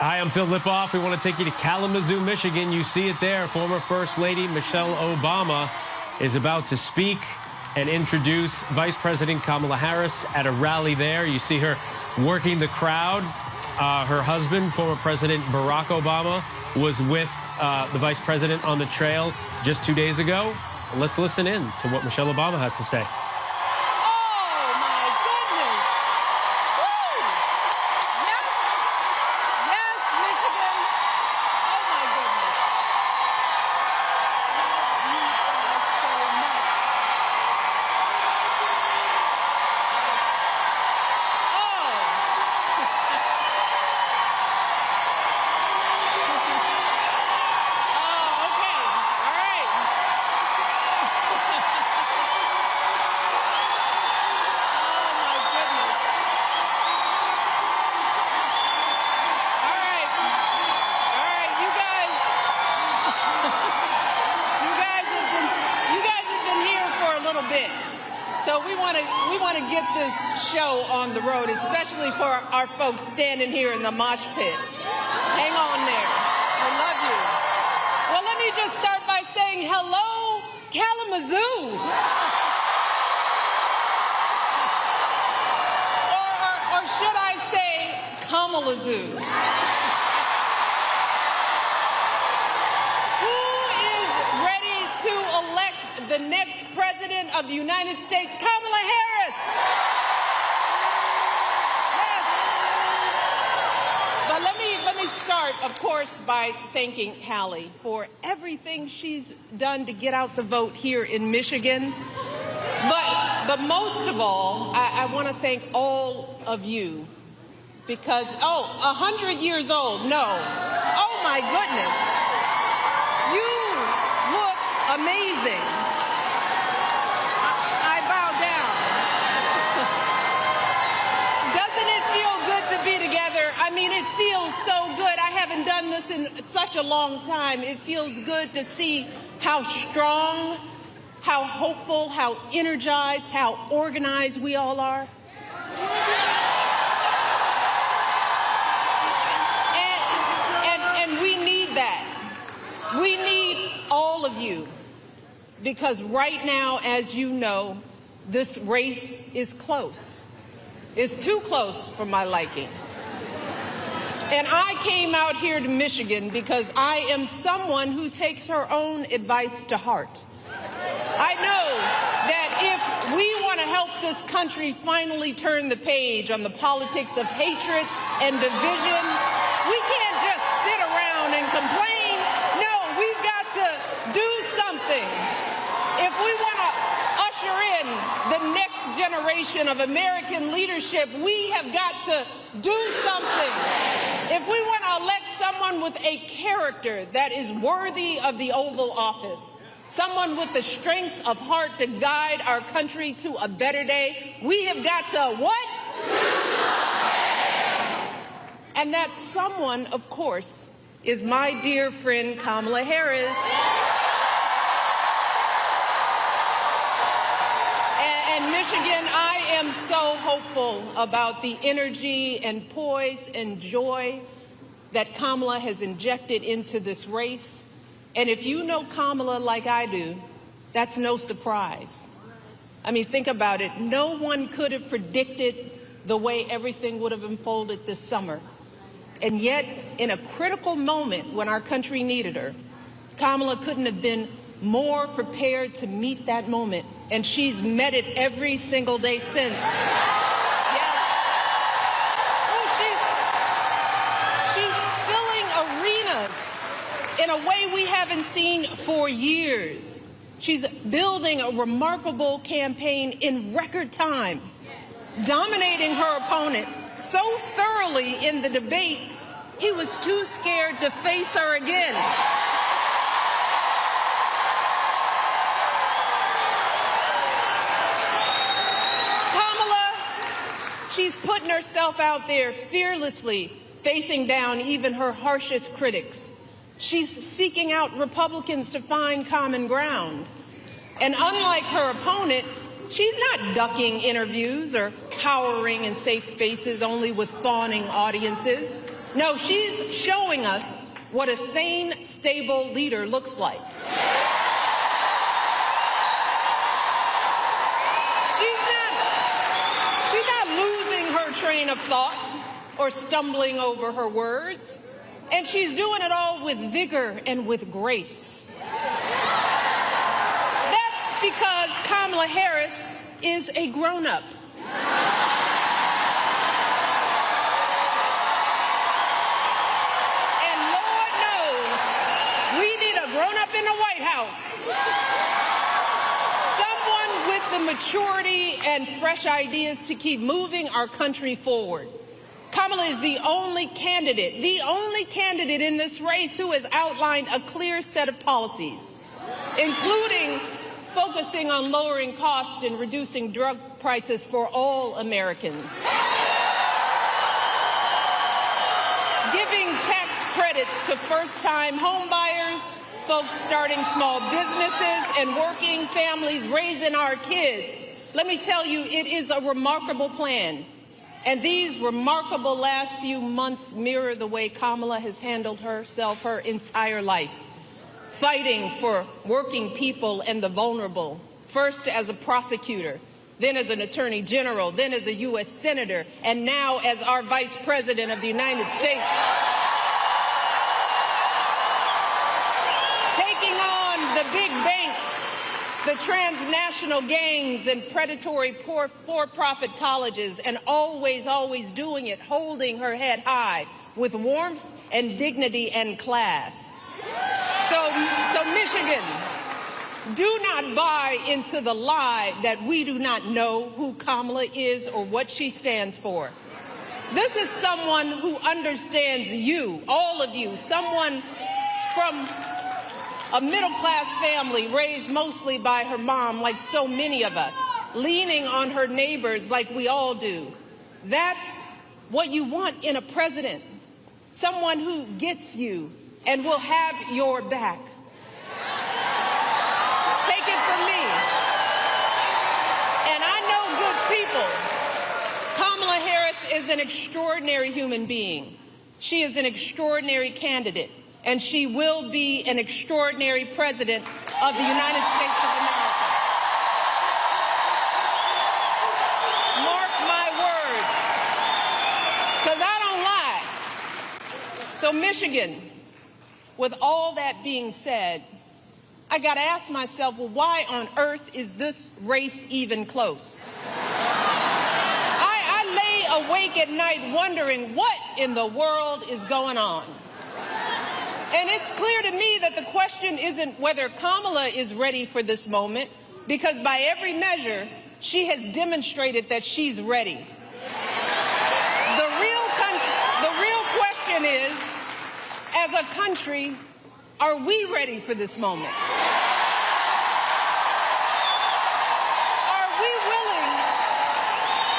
Hi, I'm Phil Lipoff. We want to take you to Kalamazoo, Michigan. You see it there. Former First Lady Michelle Obama is about to speak and introduce Vice President Kamala Harris at a rally there. You see her working the crowd. Her husband, former President Barack Obama, was with the Vice President on the trail just 2 days ago. Let's listen in to what Michelle Obama has to say. So we want to get this show on the road, especially for our folks standing here in the mosh pit. Hang on there. We love you. Well, let me just start by saying hello, Kalamazoo. Or should I say Kamalazoo? The next President of the United States, Kamala Harris. Yes. But let me start, of course, by thanking Hallie for everything she's done to get out the vote here in Michigan. But most of all, I want to thank all of you because, 100 years old, no. Oh, my goodness. You look amazing. I mean, it feels so good. I haven't done this in such a long time. It feels good to see how strong, how hopeful, how energized, how organized we all are. And we need that. We need all of you. Because right now, as you know, this race is close. It's too close for my liking. And I came out here to Michigan because I am someone who takes her own advice to heart. I know that if we want to help this country finally turn the page on the politics of hatred and division, we can't just sit around and complain. No, we've got to do something. If we want to usher in the next generation of American leadership, we have got to do something. If we want to elect someone with a character that is worthy of the Oval Office, someone with the strength of heart to guide our country to a better day, we have got to what? And that someone, of course, is my dear friend Kamala Harris. And Michigan, I am so hopeful about the energy and poise and joy that Kamala has injected into this race. And if you know Kamala like I do, that's no surprise. I mean, think about it. No one could have predicted the way everything would have unfolded this summer. And yet, in a critical moment when our country needed her, Kamala couldn't have been more prepared to meet that moment. And she's met it every single day since. Yes. Oh, she's filling arenas in a way we haven't seen for years. She's building a remarkable campaign in record time, dominating her opponent so thoroughly in the debate, he was too scared to face her again. She's putting herself out there fearlessly, facing down even her harshest critics. She's seeking out Republicans to find common ground. And unlike her opponent, she's not ducking interviews or cowering in safe spaces only with fawning audiences. No, she's showing us what a sane, stable leader looks like. She's not losing her train of thought or stumbling over her words. And she's doing it all with vigor and with grace. That's because Kamala Harris is a grown-up. And Lord knows we need a grown-up in the White House. Someone with the maturity and fresh ideas to keep moving our country forward. Kamala is the only candidate in this race who has outlined a clear set of policies, including focusing on lowering costs and reducing drug prices for all Americans, giving tax credits to first-time home buyers, folks starting small businesses, and working families raising our kids. Let me tell you, it is a remarkable plan. And these remarkable last few months mirror the way Kamala has handled herself her entire life, fighting for working people and the vulnerable, first as a prosecutor, then as an attorney general, then as a U.S. senator, and now as our Vice President of the United States. Taking on the big banks, the transnational gangs and predatory for-profit colleges, and always doing it, holding her head high with warmth and dignity and class. So Michigan, do not buy into the lie that we do not know who Kamala is or what she stands for. This is someone who understands you, all of you, someone from a middle-class family raised mostly by her mom, like so many of us, leaning on her neighbors like we all do. That's what you want in a president, someone who gets you and will have your back. Take it from me. And I know good people. Kamala Harris is an extraordinary human being. She is an extraordinary candidate. And she will be an extraordinary president of the United States of America. Mark my words, because I don't lie. So Michigan, with all that being said, I got to ask myself, well, why on earth is this race even close? I lay awake at night wondering what in the world is going on. And it's clear to me that the question isn't whether Kamala is ready for this moment, because by every measure, she has demonstrated that she's ready. The real question is, as a country, are we ready for this moment? Are we willing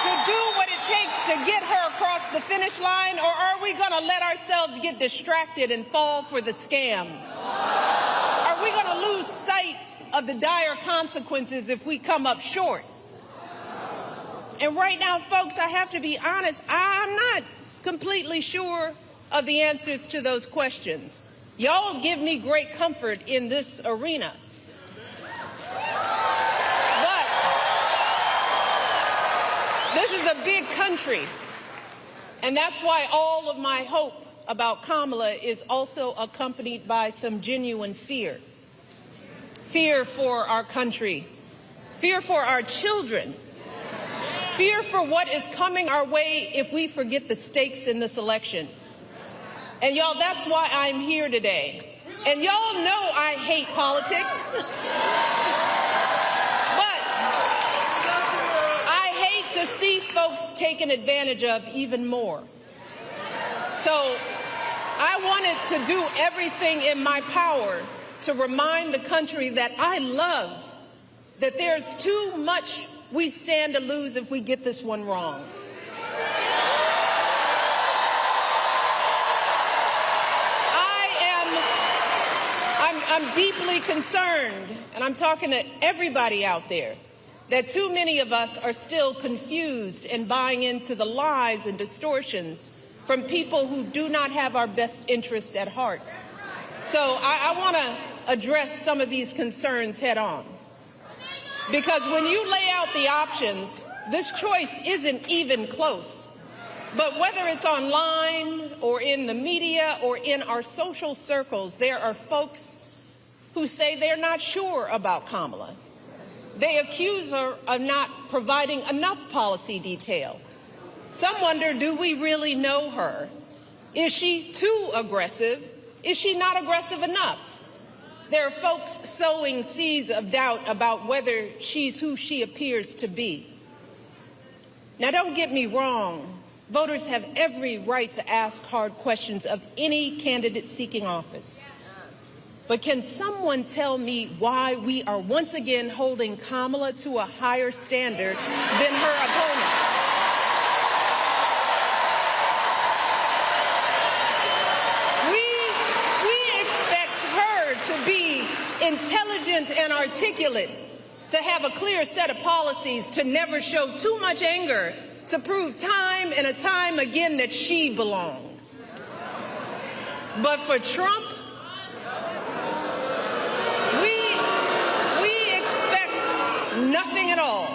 to do what it takes to get her across the finish line, or are we going to let ourselves get distracted and fall for the scam? Are we going to lose sight of the dire consequences if we come up short? And right now, folks, I have to be honest, I'm not completely sure of the answers to those questions. Y'all give me great comfort in this arena. But this is a big country. And that's why all of my hope about Kamala is also accompanied by some genuine fear. Fear for our country. Fear for our children. Fear for what is coming our way if we forget the stakes in this election. And y'all, that's why I'm here today. And y'all know I hate politics. But I hate to see folks taken advantage of even more. So I wanted to do everything in my power to remind the country that I love, that there's too much we stand to lose if we get this one wrong. I'm deeply concerned, and I'm talking to everybody out there, that too many of us are still confused and buying into the lies and distortions from people who do not have our best interest at heart. So I want to address some of these concerns head on. Because when you lay out the options, this choice isn't even close. But whether it's online or in the media or in our social circles, there are folks who say they're not sure about Kamala. They accuse her of not providing enough policy detail. Some wonder, do we really know her? Is she too aggressive? Is she not aggressive enough? There are folks sowing seeds of doubt about whether she's who she appears to be. Now, don't get me wrong. Voters have every right to ask hard questions of any candidate seeking office. But can someone tell me why we are once again holding Kamala to a higher standard than her opponent? We expect her to be intelligent and articulate, to have a clear set of policies, to never show too much anger, to prove time and time again that she belongs. But for Trump, we expect nothing at all.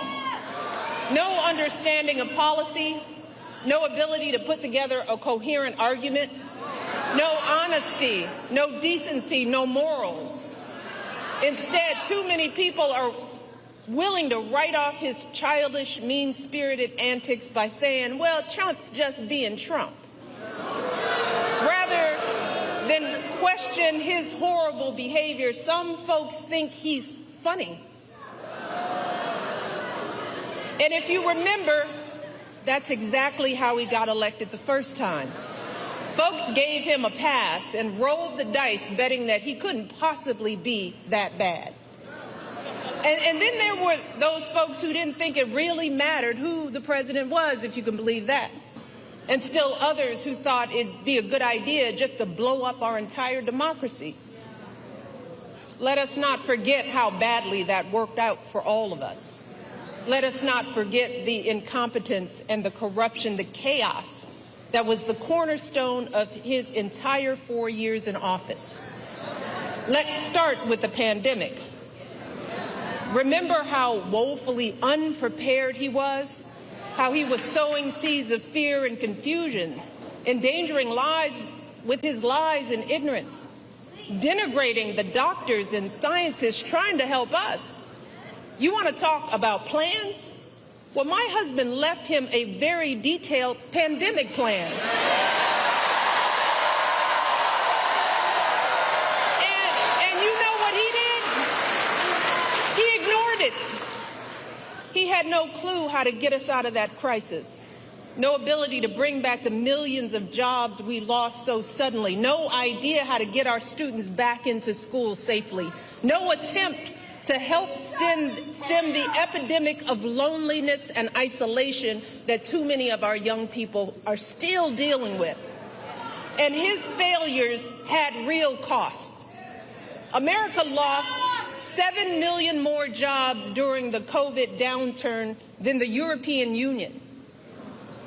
No understanding of policy, no ability to put together a coherent argument, no honesty, no decency, no morals. Instead, too many people are willing to write off his childish, mean-spirited antics by saying, well, Trump's just being Trump, rather than question his horrible behavior. Some folks think he's funny. And if you remember, that's exactly how he got elected the first time. Folks gave him a pass and rolled the dice, betting that he couldn't possibly be that bad. And then there were those folks who didn't think it really mattered who the president was, if you can believe that. And still others who thought it'd be a good idea just to blow up our entire democracy. Let us not forget how badly that worked out for all of us. Let us not forget the incompetence and the corruption, the chaos that was the cornerstone of his entire 4 years in office. Let's start with the pandemic. Remember how woefully unprepared he was, how he was sowing seeds of fear and confusion, endangering lives with his lies and ignorance, denigrating the doctors and scientists trying to help us. You want to talk about plans? Well, my husband left him a very detailed pandemic plan. He had no clue how to get us out of that crisis. No ability to bring back the millions of jobs we lost so suddenly. No idea how to get our students back into school safely. No attempt to help stem the epidemic of loneliness and isolation that too many of our young people are still dealing with. And his failures had real cost. America lost 7 million more jobs during the COVID downturn than the European Union.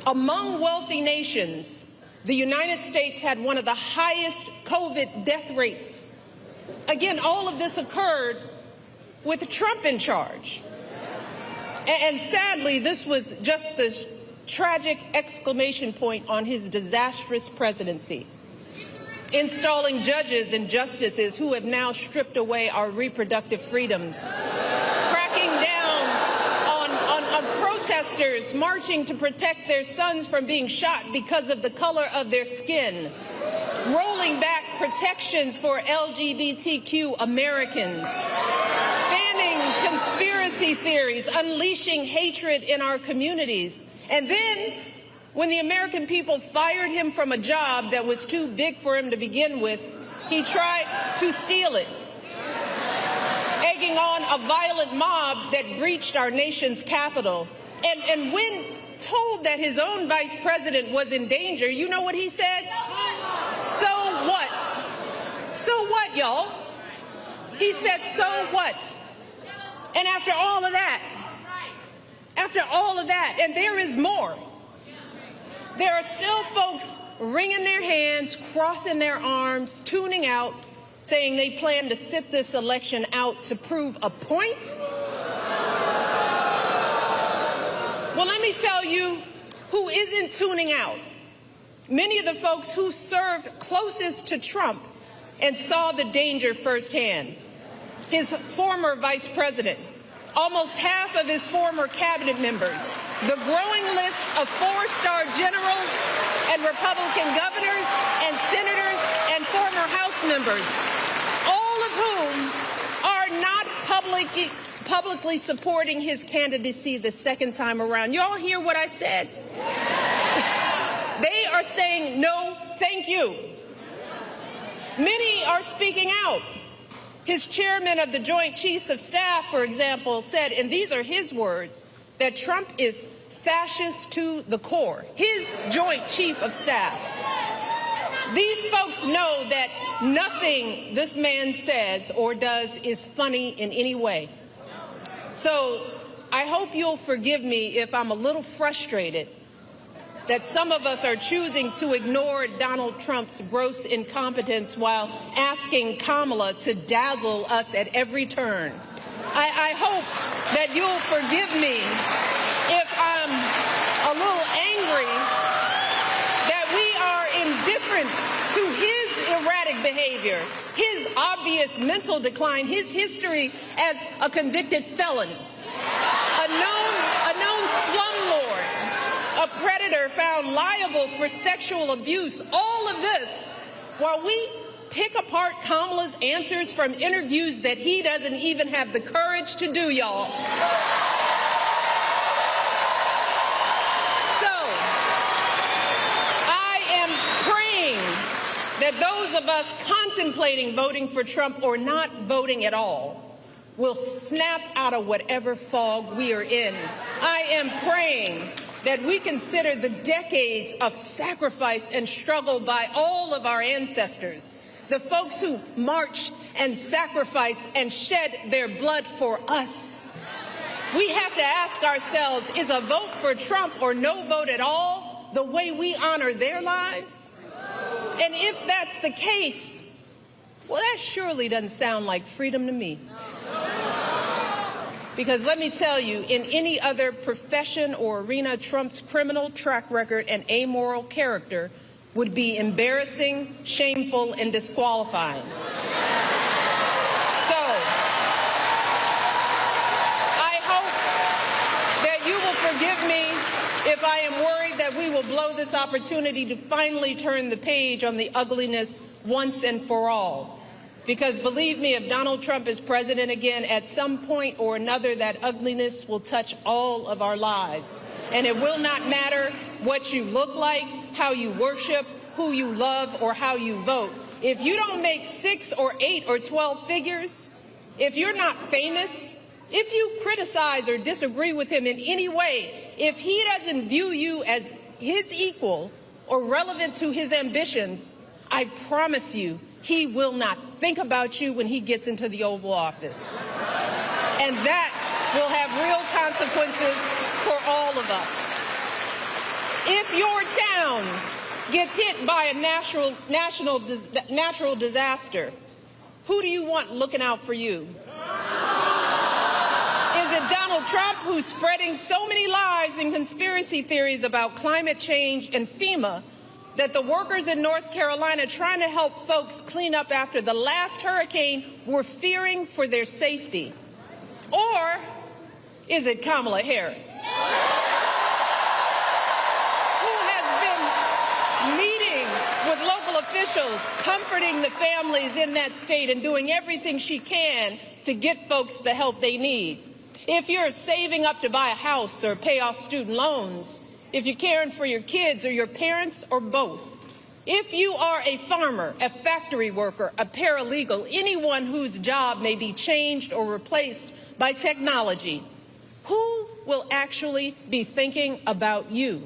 Among wealthy nations, the United States had one of the highest COVID death rates. Again, all of this occurred with Trump in charge. And sadly, this was just the tragic exclamation point on his disastrous presidency. Installing judges and justices who have now stripped away our reproductive freedoms, cracking down on protesters marching to protect their sons from being shot because of the color of their skin, rolling back protections for LGBTQ Americans, fanning conspiracy theories, unleashing hatred in our communities. And then, when the American people fired him from a job that was too big for him to begin with, he tried to steal it, egging on a violent mob that breached our nation's capital. And when told that his own vice president was in danger, you know what he said? So what? So what, y'all? He said, so what? And after all of that, and there is more, there are still folks wringing their hands, crossing their arms, tuning out, saying they plan to sit this election out to prove a point? Well, let me tell you who isn't tuning out. Many of the folks who served closest to Trump and saw the danger firsthand. His former vice president, almost half of his former cabinet members, the growing list of four-star generals and Republican governors and senators and former House members, all of whom are not publicly supporting his candidacy the second time around. You all hear what I said? They are saying no, thank you. Many are speaking out. His chairman of the Joint Chiefs of Staff, for example, said, and these are his words, that Trump is fascist to the core. His Joint Chief of Staff. These folks know that nothing this man says or does is funny in any way. So I hope you'll forgive me if I'm a little frustrated that some of us are choosing to ignore Donald Trump's gross incompetence while asking Kamala to dazzle us at every turn. I hope that you'll forgive me if I'm a little angry that we are indifferent to his erratic behavior, his obvious mental decline, his history as a convicted felon, a known slumlord, a predator found liable for sexual abuse, all of this while we pick apart Kamala's answers from interviews that he doesn't even have the courage to do, y'all. So, I am praying that those of us contemplating voting for Trump or not voting at all will snap out of whatever fog we are in. I am praying that we consider the decades of sacrifice and struggle by all of our ancestors, the folks who marched and sacrificed and shed their blood for us. We have to ask ourselves, is a vote for Trump or no vote at all the way we honor their lives? And if that's the case, well, that surely doesn't sound like freedom to me. Because let me tell you, in any other profession or arena, Trump's criminal track record and amoral character would be embarrassing, shameful, and disqualifying. So, I hope that you will forgive me if I am worried that we will blow this opportunity to finally turn the page on the ugliness once and for all. Because believe me, if Donald Trump is president again, at some point or another, that ugliness will touch all of our lives. And it will not matter what you look like, how you worship, who you love, or how you vote. If you don't make 6 or 8 or 12 figures, if you're not famous, if you criticize or disagree with him in any way, if he doesn't view you as his equal or relevant to his ambitions, I promise you, he will not think about you when he gets into the Oval Office. And that will have real consequences for all of us. If your town gets hit by a natural disaster, who do you want looking out for you? Is it Donald Trump, who's spreading so many lies and conspiracy theories about climate change and FEMA that the workers in North Carolina trying to help folks clean up after the last hurricane were fearing for their safety? Or is it Kamala Harris, who has been meeting with local officials, comforting the families in that state and doing everything she can to get folks the help they need? If you're saving up to buy a house or pay off student loans, if you're caring for your kids or your parents or both, if you are a farmer, a factory worker, a paralegal, anyone whose job may be changed or replaced by technology, who will actually be thinking about you?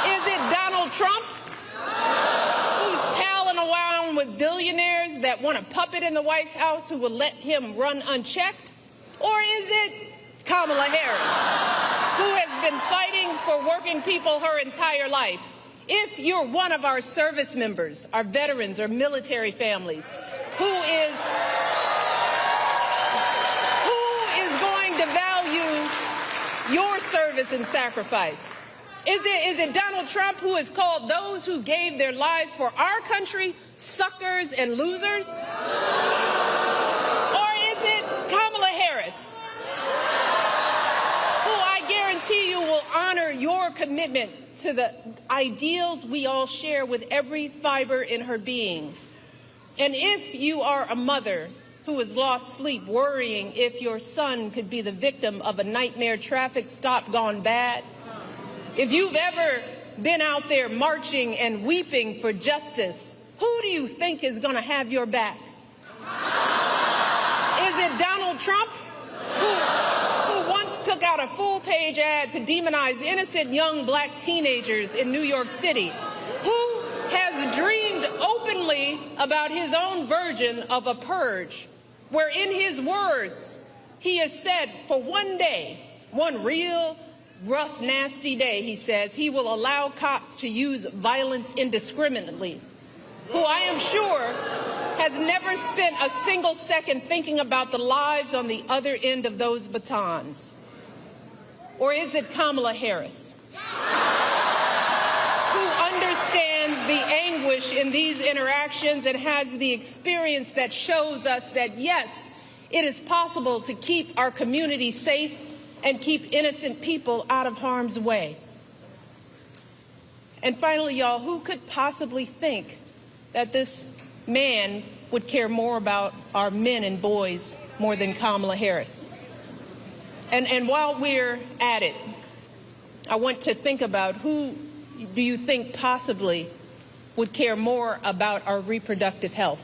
Is it Donald Trump, who's palling around with billionaires that want a puppet in the White House who will let him run unchecked? Or is it Kamala Harris, who has been fighting for working people her entire life, If you're one of our service members, our veterans, or military families, who is going to value your service and sacrifice? Is it Donald Trump, who has called those who gave their lives for our country suckers and losers? Or is it Kamala Harris, who I guarantee you will honor your commitment to the ideals we all share with every fiber in her being? And if you are a mother who has lost sleep worrying if your son could be the victim of a nightmare traffic stop gone bad, if you've ever been out there marching and weeping for justice, who do you think is going to have your back? Is it Donald Trump, who once took out a full-page ad to demonize innocent young black teenagers in New York City, who has dreamed openly about his own version of a purge, where in his words, he has said for one day, one real rough, nasty day, he says, he will allow cops to use violence indiscriminately, who I am sure has never spent a single second thinking about the lives on the other end of those batons? Or is it Kamala Harris, who understands the anguish in these interactions and has the experience that shows us that, yes, it is possible to keep our community safe and keep innocent people out of harm's way? And finally, y'all, who could possibly think that this man would care more about our men and boys more than Kamala Harris? And while we're at it, I want to think about who do you think possibly would care more about our reproductive health?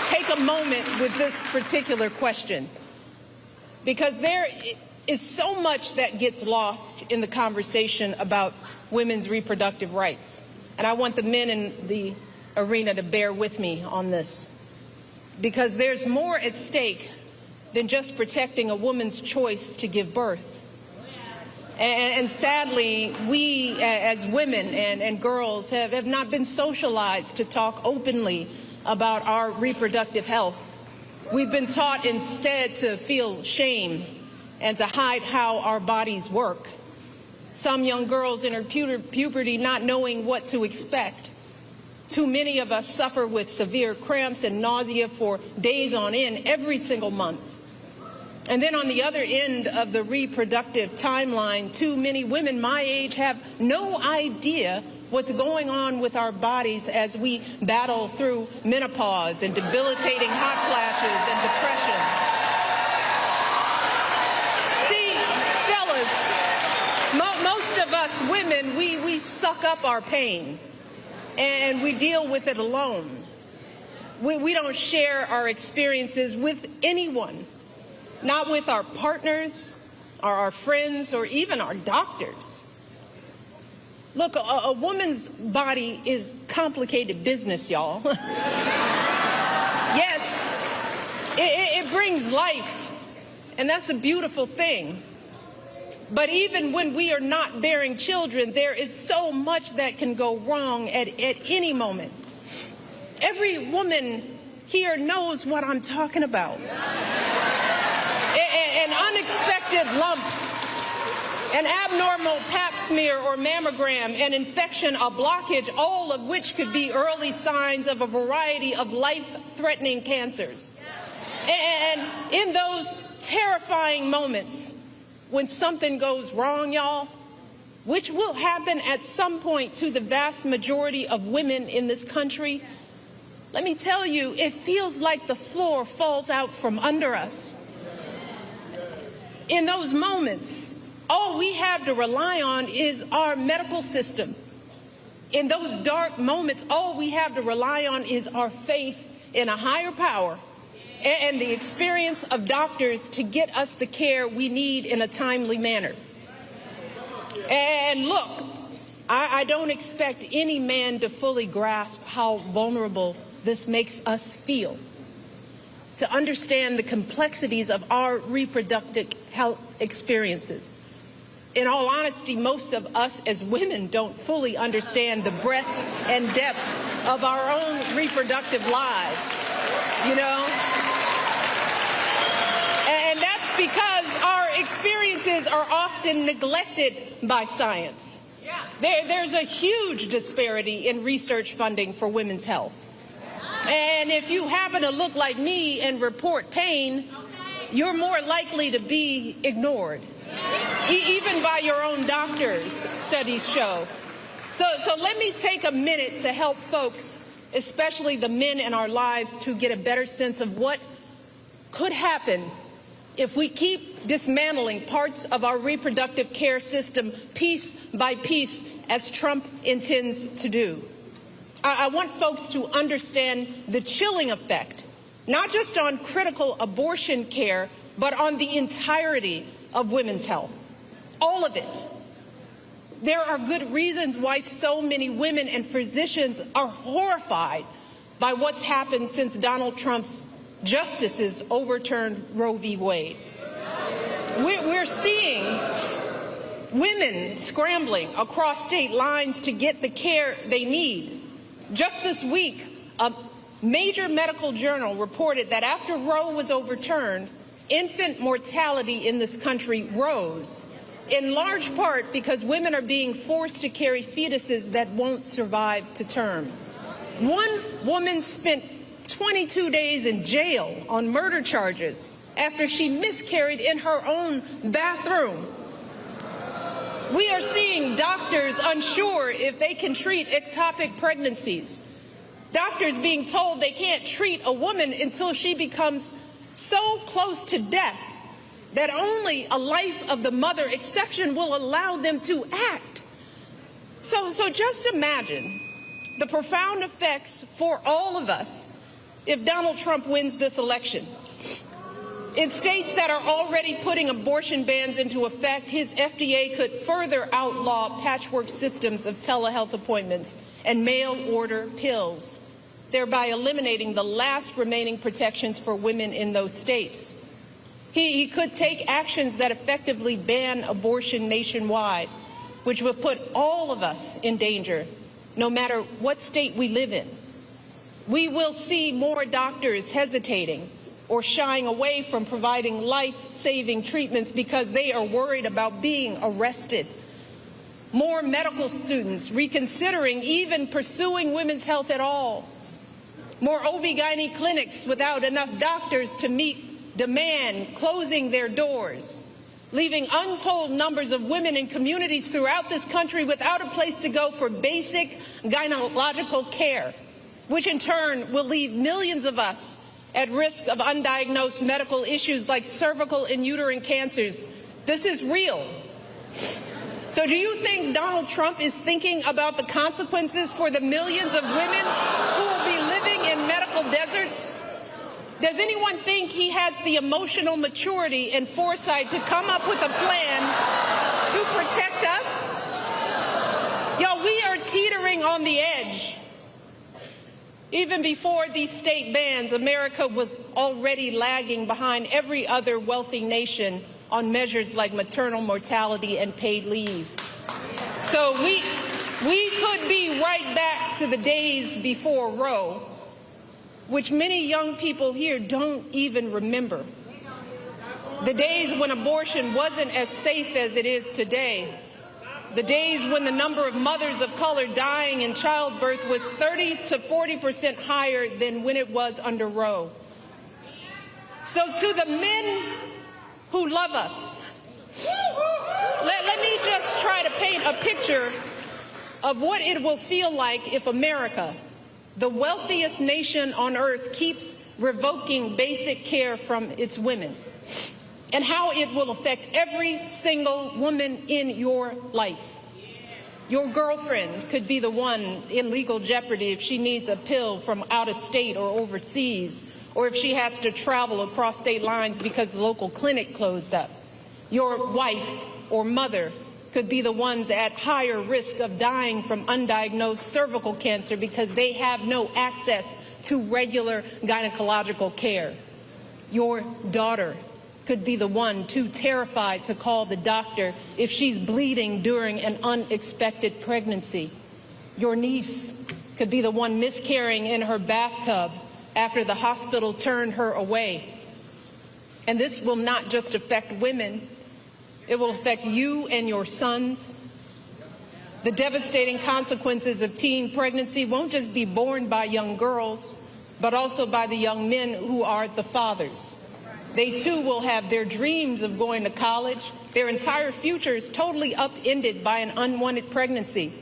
Take a moment with this particular question, because there is so much that gets lost in the conversation about women's reproductive rights. And I want the men in the arena to bear with me on this, because there's more at stake than just protecting a woman's choice to give birth. And sadly, we as women and girls have not been socialized to talk openly about our reproductive health. We've been taught instead to feel shame and to hide how our bodies work. Some young girls enter puberty not knowing what to expect. Too many of us suffer with severe cramps and nausea for days on end every single month. And then on the other end of the reproductive timeline, too many women my age have no idea what's going on with our bodies as we battle through menopause and debilitating hot flashes and depression. See, fellas, most of us women, we suck up our pain and we deal with it alone. We don't share our experiences with anyone, not with our partners, or our friends, or even our doctors. Look, a woman's body is complicated business, y'all. Yes, it brings life, and that's a beautiful thing. But even when we are not bearing children, there is so much that can go wrong at any moment. Every woman here knows what I'm talking about. An unexpected lump, an abnormal pap smear or mammogram, an infection, a blockage, all of which could be early signs of a variety of life-threatening cancers. And in those terrifying moments when something goes wrong, y'all, which will happen at some point to the vast majority of women in this country, let me tell you, it feels like the floor falls out from under us. In those moments, all we have to rely on is our medical system. In those dark moments, all we have to rely on is our faith in a higher power and the experience of doctors to get us the care we need in a timely manner. And look, I don't expect any man to fully grasp how vulnerable this makes us feel. to understand the complexities of our reproductive health experiences. In all honesty, most of us as women don't fully understand the breadth and depth of our own reproductive lives, you know? And that's because our experiences are often neglected by science. There's a huge disparity in research funding for women's health. And if you happen to look like me and report pain, you're more likely to be ignored, even by your own doctors, studies show. So let me take a minute to help folks, especially the men in our lives, to get a better sense of what could happen if we keep dismantling parts of our reproductive care system piece by piece, as Trump intends to do. I want folks to understand the chilling effect, not just on critical abortion care, but on the entirety of women's health, all of it. There are good reasons why so many women and physicians are horrified by what's happened since Donald Trump's justices overturned Roe v. Wade. We're seeing women scrambling across state lines to get the care they need. Just this week, a major medical journal reported that after Roe was overturned, infant mortality in this country rose, in large part because women are being forced to carry fetuses that won't survive to term. One woman spent 22 days in jail on murder charges after she miscarried in her own bathroom. We are seeing doctors unsure if they can treat ectopic pregnancies. Doctors being told they can't treat a woman until she becomes so close to death that only a life of the mother exception will allow them to act. So just imagine the profound effects for all of us if Donald Trump wins this election. In states that are already putting abortion bans into effect, his FDA could further outlaw patchwork systems of telehealth appointments and mail-order pills, thereby eliminating the last remaining protections for women in those states. He could take actions that effectively ban abortion nationwide, which would put all of us in danger, no matter what state we live in. We will see more doctors hesitating or shying away from providing life-saving treatments because they are worried about being arrested. More medical students reconsidering even pursuing women's health at all. More OB/GYN clinics without enough doctors to meet demand, closing their doors, leaving untold numbers of women in communities throughout this country without a place to go for basic gynecological care, which in turn will leave millions of us at risk of undiagnosed medical issues like cervical and uterine cancers. This is real. So do you think Donald Trump is thinking about the consequences for the millions of women who will be living in medical deserts? Does anyone think he has the emotional maturity and foresight to come up with a plan to protect us? Y'all, we are teetering on the edge. Even before these state bans, America was already lagging behind every other wealthy nation on measures like maternal mortality and paid leave. So we could be right back to the days before Roe, which many young people here don't even remember. The days when abortion wasn't as safe as it is today. The days when the number of mothers of color dying in childbirth was 30 to 40% higher than when it was under Roe. So to the men who love us, let me just try to paint a picture of what it will feel like if America, the wealthiest nation on earth, keeps revoking basic care from its women, and how it will affect every single woman in your life. Your girlfriend could be the one in legal jeopardy if she needs a pill from out of state or overseas, or if she has to travel across state lines because the local clinic closed up. Your wife or mother could be the ones at higher risk of dying from undiagnosed cervical cancer because they have no access to regular gynecological care. Your daughter could be the one too terrified to call the doctor if she's bleeding during an unexpected pregnancy. Your niece could be the one miscarrying in her bathtub after the hospital turned her away. And this will not just affect women, it will affect you and your sons. The devastating consequences of teen pregnancy won't just be borne by young girls, but also by the young men who are the fathers. They too will have their dreams of going to college, their entire futures totally upended by an unwanted pregnancy.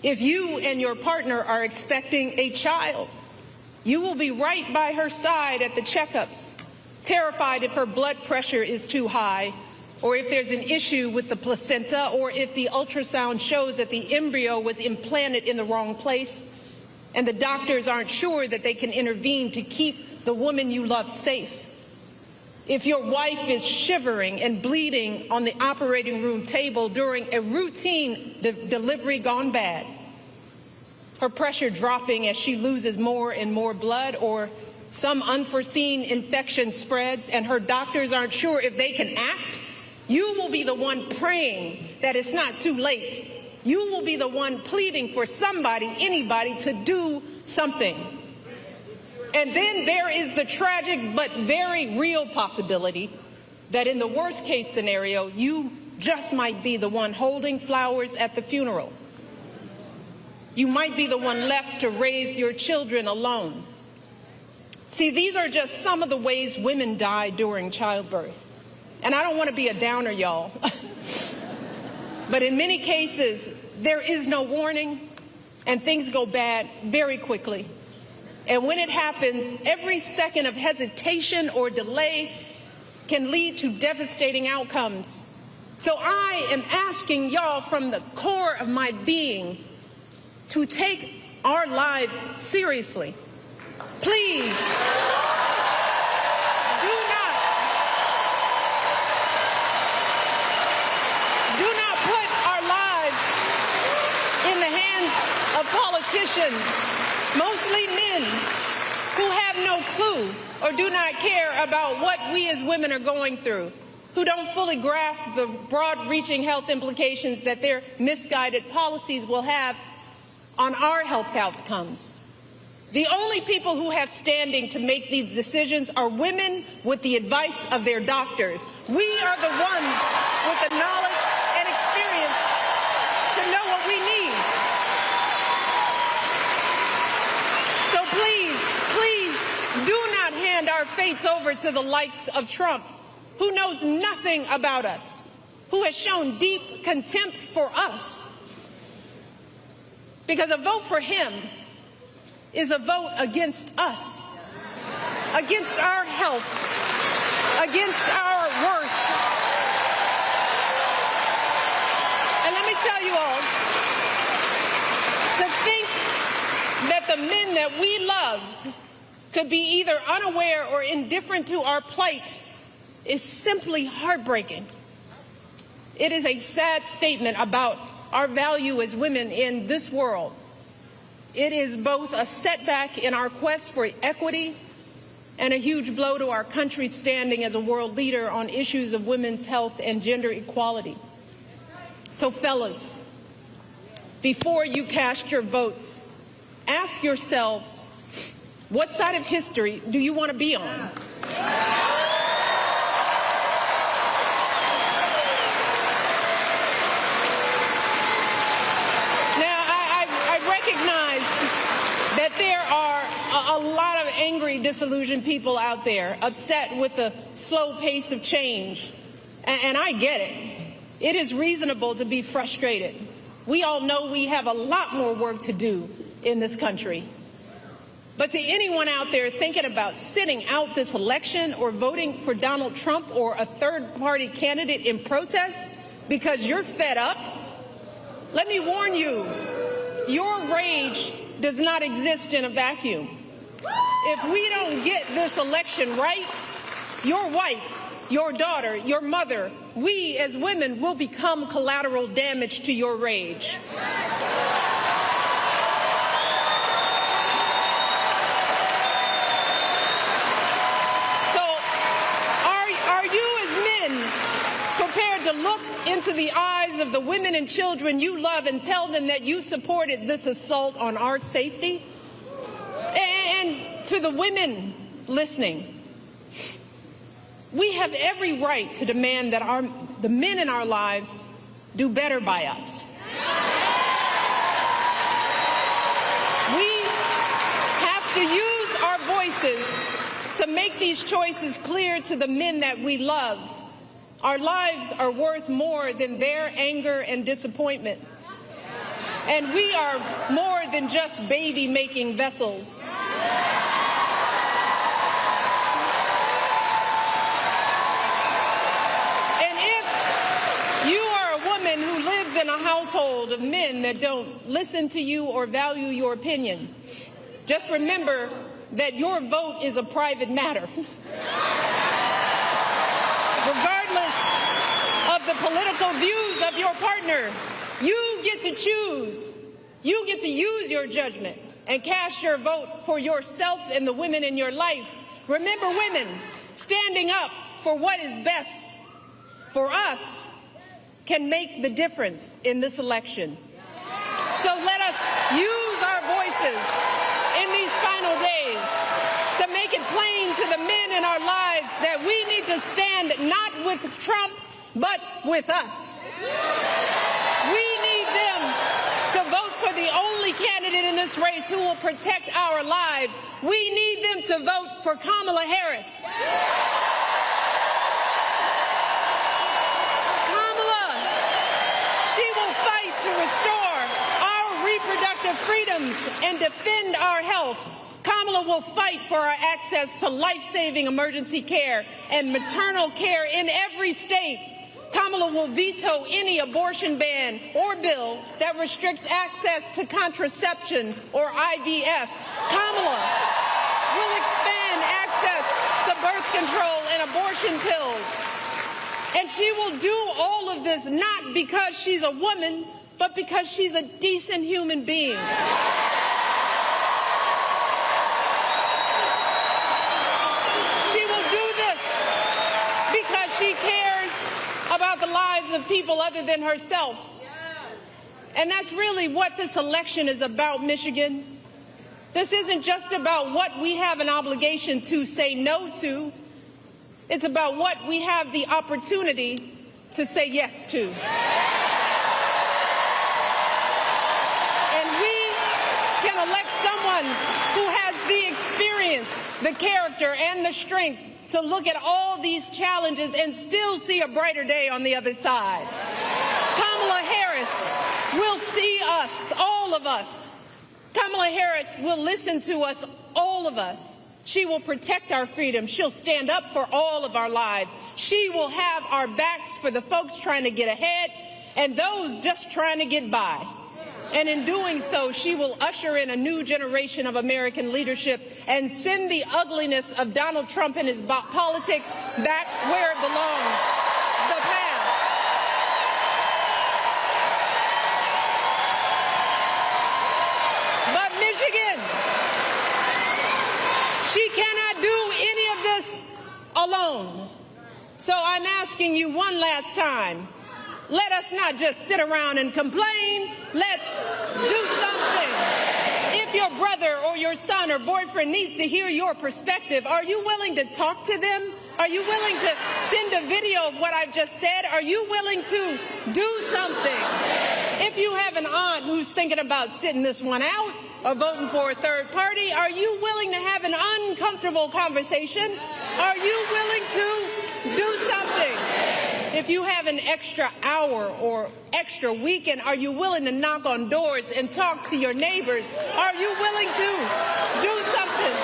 If you and your partner are expecting a child, you will be right by her side at the checkups, terrified if her blood pressure is too high, or if there's an issue with the placenta, or if the ultrasound shows that the embryo was implanted in the wrong place, and the doctors aren't sure that they can intervene to keep the woman you love safe. If your wife is shivering and bleeding on the operating room table during a routine delivery gone bad, her pressure dropping as she loses more and more blood, or some unforeseen infection spreads and her doctors aren't sure if they can act, you will be the one praying that it's not too late. You will be the one pleading for somebody, anybody, to do something. And then there is the tragic but very real possibility that in the worst case scenario, you just might be the one holding flowers at the funeral. You might be the one left to raise your children alone. See, these are just some of the ways women die during childbirth. And I don't want to be a downer, y'all. But in many cases, there is no warning, and things go bad very quickly. And when it happens, every second of hesitation or delay can lead to devastating outcomes. So I am asking y'all from the core of my being to take our lives seriously. Please, do not put our lives in the hands of politicians, mostly men, who have no clue or do not care about what we as women are going through, who don't fully grasp the broad-reaching health implications that their misguided policies will have on our health outcomes. The only people who have standing to make these decisions are women with the advice of their doctors. We are the ones with the knowledge and experience to know what we need. So please, do not hand our fates over to the likes of Trump, who knows nothing about us, who has shown deep contempt for us. Because a vote for him is a vote against us, against our health, against our worth. And let me tell you all, to think that the men that we love could be either unaware or indifferent to our plight is simply heartbreaking. It is a sad statement about our value as women in this world. It is both a setback in our quest for equity and a huge blow to our country's standing as a world leader on issues of women's health and gender equality. So fellas, before you cast your votes, ask yourselves, what side of history do you want to be on? That there are a lot of angry, disillusioned people out there, upset with the slow pace of change. And I get it. It is reasonable to be frustrated. We all know we have a lot more work to do in this country. But to anyone out there thinking about sitting out this election or voting for Donald Trump or a third-party candidate in protest because you're fed up, let me warn you, your rage does not exist in a vacuum. If we don't get this election right, your wife, your daughter, your mother, we as women will become collateral damage to your rage. So men prepared to look into the eyes of the women and children you love and tell them that you supported this assault on our safety? And to the women listening, we have every right to demand that the men in our lives do better by us. We have to use our voices to make these choices clear to the men that we love. Our lives are worth more than their anger and disappointment. And we are more than just baby-making vessels. And if you are a woman who lives in a household of men that don't listen to you or value your opinion, just remember that your vote is a private matter. Regardless of the political views of your partner, you get to choose. You get to use your judgment and cast your vote for yourself and the women in your life. Remember, women, standing up for what is best for us can make the difference in this election. So let us use our voices in these final days to make it plain to the men in our lives that we need to stand not with Trump, but with us. We need them to vote for the only candidate in this race who will protect our lives. We need them to vote for Kamala Harris. Kamala, she will fight to restore our reproductive freedoms and defend our health. Kamala will fight for our access to life-saving emergency care and maternal care in every state. Kamala will veto any abortion ban or bill that restricts access to contraception or IVF. Kamala will expand access to birth control and abortion pills. And she will do all of this not because she's a woman, but because she's a decent human being. She will do this because she cares about the lives of people other than herself. And that's really what this election is about, Michigan. This isn't just about what we have an obligation to say no to. It's about what we have the opportunity to say yes to. And we can elect someone who has the experience, the character, and the strength to look at all these challenges and still see a brighter day on the other side. Kamala Harris will see us, all of us. Kamala Harris will listen to us, all of us. She will protect our freedom. She'll stand up for all of our lives. She will have our backs for the folks trying to get ahead and those just trying to get by. And in doing so, she will usher in a new generation of American leadership and send the ugliness of Donald Trump and his politics back where it belongs, the past. But Michigan, she cannot do any of this alone. So I'm asking you one last time. Let us not just sit around and complain. Let's do something. If your brother or your son or boyfriend needs to hear your perspective, are you willing to talk to them? Are you willing to send a video of what I've just said? Are you willing to do something? If you have an aunt who's thinking about sitting this one out or voting for a third party, are you willing to have an uncomfortable conversation? Are you willing to do something? If you have an extra hour or extra weekend, are you willing to knock on doors and talk to your neighbors? Are you willing to do something?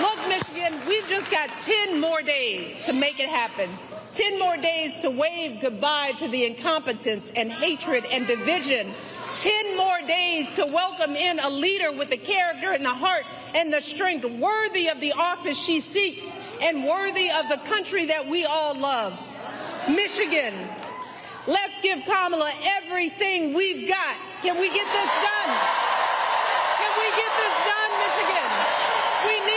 Look, Michigan, we've just got 10 more days to make it happen. 10 more days to wave goodbye to the incompetence and hatred and division. 10 more days to welcome in a leader with the character and the heart and the strength worthy of the office she seeks and worthy of the country that we all love. Michigan, let's give Kamala everything we've got. Can we get this done? Can we get this done, Michigan? We need